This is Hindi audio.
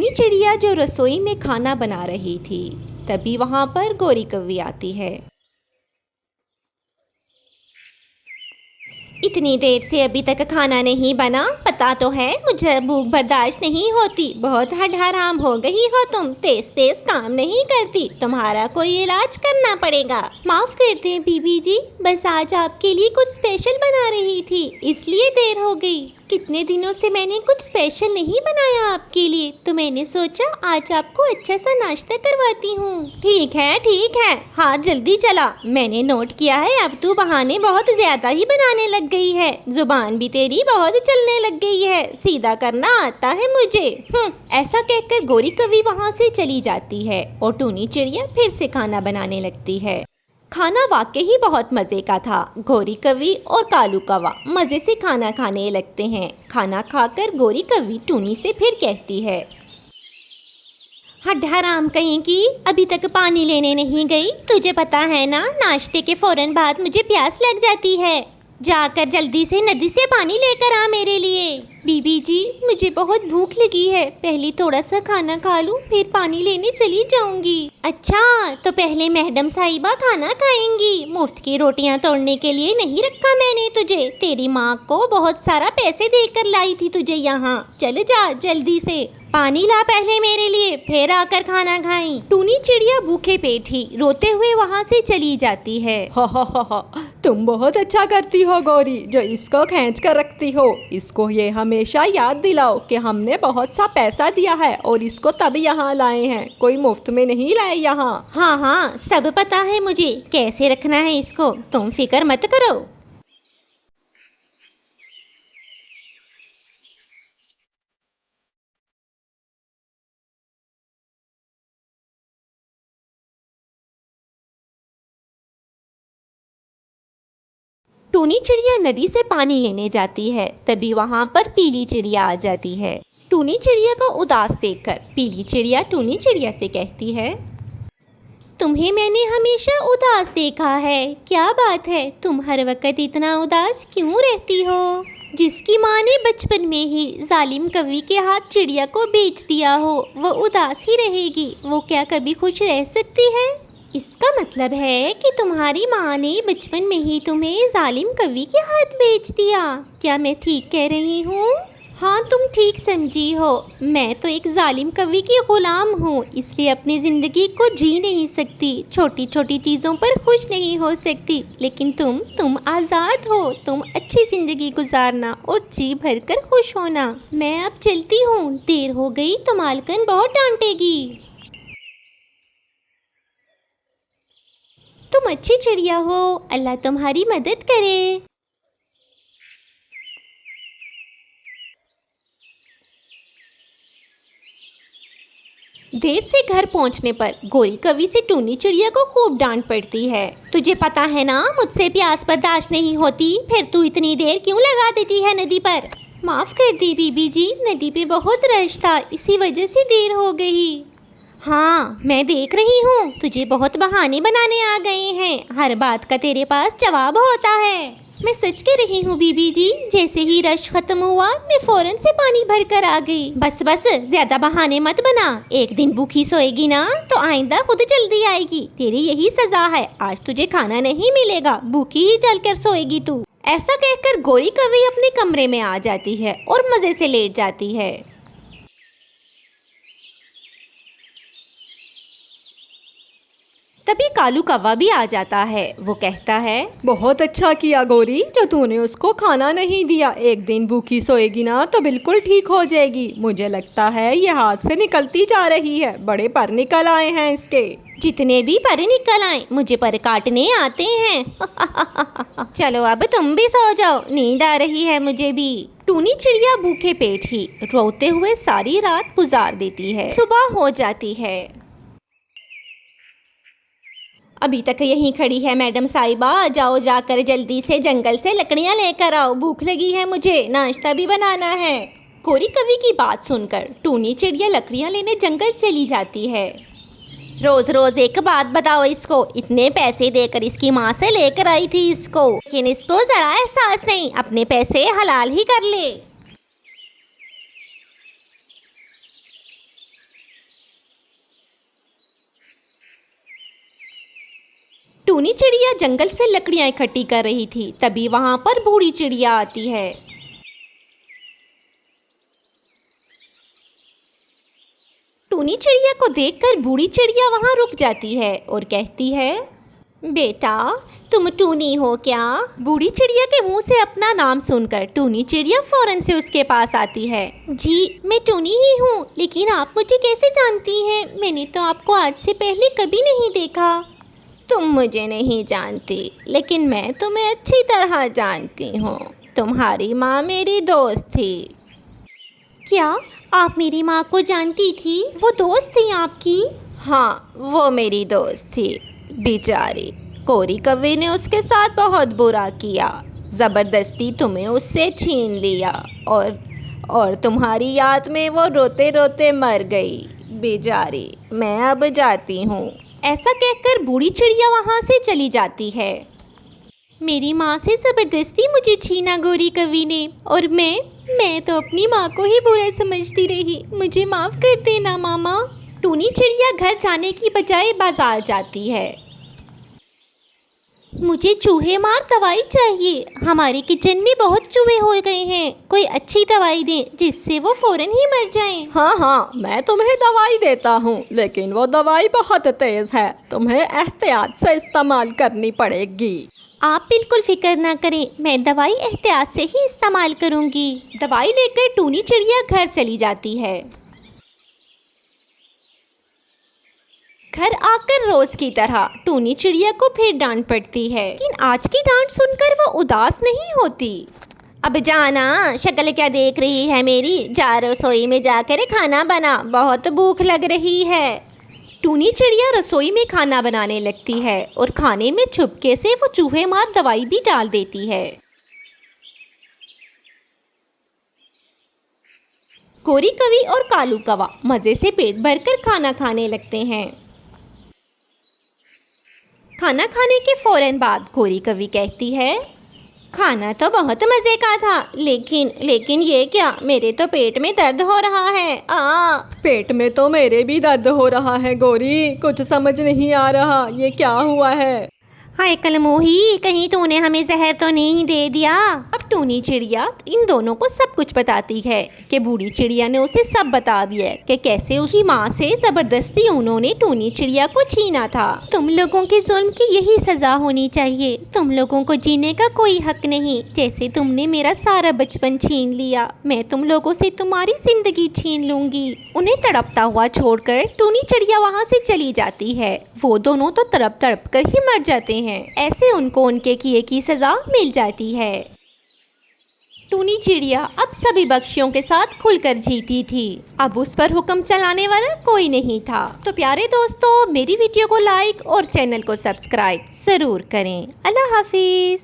टूनी चिड़िया जो रसोई में खाना बना रही थी, तभी वहाँ पर गौरी कौवी आती है। इतनी देर से अभी तक खाना नहीं बना, पता तो है मुझे भूख बर्दाश्त नहीं होती। बहुत हराम हो गई हो तुम, तेज तेज काम नहीं करती, तुम्हारा कोई इलाज करना पड़ेगा। माफ कर दें बीबी जी, बस आज आपके लिए कुछ स्पेशल बना रही थी, इसलिए देर हो गई। कितने दिनों से मैंने कुछ स्पेशल नहीं बनाया आपके लिए, तो मैंने सोचा आज आपको अच्छा सा नाश्ता करवाती हूँ। ठीक है, हाँ जल्दी चला। मैंने नोट किया है अब तू बहाने बहुत ज्यादा ही बनाने लग गई है, जुबान भी तेरी बहुत चलने लग गई है, सीधा करना आता है मुझे। ऐसा कहकर गौरी कौवी वहाँ से चली जाती है और टूनी चिड़िया फिर से खाना बनाने लगती है। खाना वाकई ही बहुत मज़े का था। गौरी कौवी और कालू कौवा मज़े से खाना खाने लगते हैं। खाना खाकर गौरी कौवी टूनी से फिर कहती है, हराम कहीं की, अभी तक पानी लेने नहीं गई? तुझे पता है ना, नाश्ते के फौरन बाद मुझे प्यास लग जाती है। जाकर जल्दी से नदी से पानी लेकर आ मेरे लिए। बीबी जी, मुझे बहुत भूख लगी है, पहले थोड़ा सा खाना खा लूं, फिर पानी लेने चली जाऊंगी। अच्छा, तो पहले मैडम साहिबा खाना खाएंगी, मुफ्त की रोटियां तोड़ने के लिए नहीं रखा मैंने तुझे। तेरी माँ को बहुत सारा पैसे देकर लाई थी तुझे यहाँ। चल जा जल्दी से, पानी ला पहले मेरे लिए, फिर आकर खाना खाई। टूनी चिड़िया भूखे पेट ही रोते हुए वहाँ से चली जाती है। हा, तुम बहुत अच्छा करती हो गौरी, जो इसको खींच कर रखती हो। इसको ये हमेशा याद दिलाओ कि हमने बहुत सा पैसा दिया है और इसको तभी यहाँ लाए हैं, कोई मुफ्त में नहीं लाए यहाँ। हाँ, सब पता है मुझे कैसे रखना है इसको, तुम फिक्र मत करो। टूनी चिड़िया नदी से पानी लेने जाती है, तभी वहाँ पर पीली चिड़िया आ जाती है। टूनी चिड़िया को उदास देखकर पीली चिड़िया टूनी चिड़िया से कहती है, तुम्हें मैंने हमेशा उदास देखा है, क्या बात है, तुम हर वक्त इतना उदास क्यों रहती हो? जिसकी माँ ने बचपन में ही जालिम कौवी के हाथ चिड़िया को बेच दिया हो, वो उदास ही रहेगी, वो क्या कभी खुश रह सकती है? इसका मतलब है कि तुम्हारी माँ ने बचपन में ही तुम्हें जालिम कौवी के हाथ बेच दिया। क्या मैं ठीक कह रही हूँ? हाँ, तुम ठीक समझी हो। मैं तो एक जालिम कौवी की गुलाम हूँ, इसलिए अपनी ज़िंदगी को जी नहीं सकती, छोटी छोटी चीज़ों पर खुश नहीं हो सकती। लेकिन तुम आज़ाद हो, तुम अच्छी ज़िंदगी गुजारना और जी भर कर खुश होना। मैं अब चलती हूँ, देर हो गई तो मालकिन बहुत डांटेगी। तुम अच्छी चिड़िया हो, अल्लाह तुम्हारी मदद करे। देर से घर पहुंचने पर गौरी कौवी से टूनी चिड़िया को खूब डांट पड़ती है। तुझे पता है ना, मुझसे प्यास बर्दाश्त नहीं होती, फिर तू इतनी देर क्यों लगा देती है नदी पर? माफ़ कर दी बीबी जी, नदी पे बहुत रश था, इसी वजह से देर हो गई। हाँ, मैं देख रही हूँ, तुझे बहुत बहाने बनाने आ गए हैं, हर बात का तेरे पास जवाब होता है। मैं सच कह रही हूँ बीबी जी, जैसे ही रश खत्म हुआ मैं फौरन से पानी भर कर आ गई। बस ज्यादा बहाने मत बना, एक दिन भूखी सोएगी ना तो आइंदा खुद जल्दी आएगी, तेरी यही सजा है, आज तुझे खाना नहीं मिलेगा, भूखी ही चल कर सोएगी तू। ऐसा कहकर गौरी कौवी अपने कमरे में आ जाती है और मजे से लेट जाती है। तभी कालू कौवा भी आ जाता है। वो कहता है, बहुत अच्छा किया गौरी, जो तूने उसको खाना नहीं दिया, एक दिन भूखी सोएगी ना तो बिल्कुल ठीक हो जाएगी। मुझे लगता है ये हाथ से निकलती जा रही है, बड़े पर निकल आए हैं इसके। जितने भी पर निकल आए, मुझे पर काटने आते हैं। चलो अब तुम भी सो जाओ, नींद आ रही है मुझे भी। टूनी चिड़िया भूखे पेट ही रोते हुए सारी रात गुजार देती है। सुबह हो जाती है। अभी तक यहीं खड़ी है मैडम साहिबा, जाओ जाकर जल्दी से जंगल से लकड़ियां लेकर आओ, भूख लगी है मुझे, नाश्ता भी बनाना है। गौरी कौवी की बात सुनकर टूनी चिड़िया लकड़ियां लेने जंगल चली जाती है। रोज रोज एक बात बताओ इसको, इतने पैसे देकर इसकी माँ से लेकर आई थी इसको, लेकिन इसको जरा एहसास नहीं, अपने पैसे हलाल ही कर ले। टूनी चिड़िया जंगल से लकड़ियाँ इकट्ठी कर रही थी, तभी वहाँ पर बूढ़ी चिड़िया आती है। टूनी चिड़िया को देखकर बूढ़ी चिड़िया वहाँ रुक जाती है और कहती है, बेटा तुम टूनी हो क्या? बूढ़ी चिड़िया के मुंह से अपना नाम सुनकर टूनी चिड़िया फौरन से उसके पास आती है। जी मैं टूनी ही हूँ, लेकिन आप मुझे कैसे जानती हैं? मैंने तो आपको आज से पहले कभी नहीं देखा। तुम मुझे नहीं जानती, लेकिन मैं तुम्हें अच्छी तरह जानती हूँ। तुम्हारी माँ मेरी दोस्त थी। क्या आप मेरी माँ को जानती थी? वो दोस्त थी आपकी? हाँ, वो मेरी दोस्त थी। बेचारी कोरी कौवे ने उसके साथ बहुत बुरा किया, ज़बरदस्ती तुम्हें उससे छीन लिया और तुम्हारी याद में वो रोते रोते मर गई। बेचारी, मैं अब जाती हूँ। ऐसा कहकर बूढ़ी चिड़िया वहाँ से चली जाती है। मेरी माँ से ज़बरदस्ती मुझे छीना गोरी कवि ने, और मैं तो अपनी माँ को ही बुरा समझती रही। मुझे माफ़ कर देना मामा। टूनी चिड़िया घर जाने की बजाय बाजार जाती है। मुझे चूहे मार दवाई चाहिए। हमारे किचन में बहुत चूहे हो गए हैं। कोई अच्छी दवाई दें जिससे वो फौरन ही मर जाएं। हाँ, मैं तुम्हें दवाई देता हूँ, लेकिन वो दवाई बहुत तेज़ है। तुम्हें एहतियात से इस्तेमाल करनी पड़ेगी। आप बिल्कुल फिक्र ना करें, मैं दवाई एहतियात से ही इस्तेमाल करूँगी। दवाई लेकर टूनी चिड़िया घर चली जाती है। घर आकर रोज की तरह टूनी चिड़िया को फिर डांट पड़ती है, लेकिन आज की डांट सुनकर वो उदास नहीं होती। अब जाना, शक्ल क्या देख रही है मेरी? जा रसोई में जाकर खाना बना, बहुत भूख लग रही है। टूनी चिड़िया रसोई में खाना बनाने लगती है और खाने में चुपके से वो चूहे मार दवाई भी डाल देती है। कोरी कवि और कालू कौवा मज़े से पेट भरकर खाना खाने लगते हैं। खाना खाने के फौरन बाद कोरी कवि कहती है, खाना तो बहुत मज़े का था, लेकिन ये क्या? मेरे तो पेट में दर्द हो रहा है। पेट में तो मेरे भी दर्द हो रहा है गोरी, कुछ समझ नहीं आ रहा, ये क्या हुआ है? हाय कलमोही, कहीं तूने हमें जहर तो नहीं दे दिया? अब टूनी चिड़िया इन दोनों को सब कुछ बताती है कि बूढ़ी चिड़िया ने उसे सब बता दिया कि कैसे उसकी माँ से ज़बरदस्ती उन्होंने टूनी चिड़िया को छीना था। तुम लोगों के जुल्म की यही सज़ा होनी चाहिए। तुम लोगों को जीने का कोई हक नहीं। जैसे तुमने मेरा सारा बचपन छीन लिया, मैं तुम लोगों से तुम्हारी ज़िंदगी छीन लूँगी। उन्हें तड़पता हुआ छोड़कर टूनी चिड़िया वहाँ से चली जाती है। वो दोनों तो तड़प तड़प कर ही मर जाते हैं। ऐसे उनको उनके किए की सज़ा मिल जाती है। टूनी चिड़िया अब सभी पक्षियों के साथ खुलकर जीती थी। अब उस पर हुक्म चलाने वाला कोई नहीं था। तो प्यारे दोस्तों, मेरी वीडियो को लाइक और चैनल को सब्सक्राइब ज़रूर करें। अल्लाह हाफिज़।